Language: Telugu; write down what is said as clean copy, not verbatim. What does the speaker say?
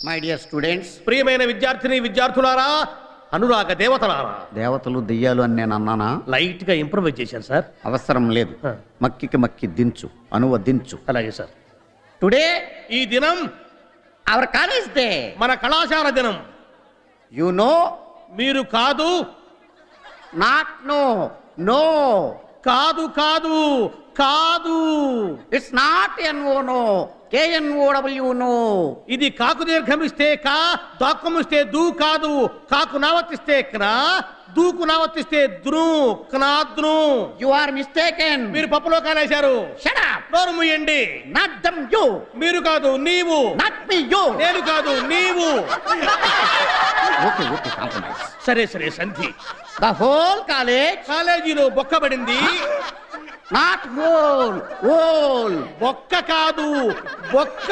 మై డియర్ స్టూడెంట్స్, ప్రియమైన విద్యార్థిని విద్యార్థులారా, అనురాగ దేవతలారా. దేవతలు దెయ్యాలు అని నేను అన్నానా? లైట్ గా ఇంప్రూవైజ్ చేశాను సార్. అవసరం లేదు. మక్కికి మక్కి దించు, అనువదించు. అలాగే సార్. టుడే ఈ దినం అవర్ కాలేజ్ డే. మన కళాశాల దినం. You know? మీరు కాదు. Not no. నో. కాదు కాదు కాదు. It's not N O no, KNOW no. ఇది కాకు దీర్ఘమిస్తే కా, దాక్కుమిస్తే దూ కాదు. కాకు నావర్తిస్తే క్నా, దూకు నావర్తిస్తే ద్రు, క్నాద్రు. You are mistaken. మీరు పప్పులో కాలేశారు. Shut up. నోరు మూయండి. Not dum you. మీరు కాదు నీవు. Not me you. నేను కాదు నీవు. Okay okay, compromise. సరే సరే సంధి. The whole college. కాలేజీలో బొక్కబడింది. Not whole, whole. బొక్క కాదు బొక్క.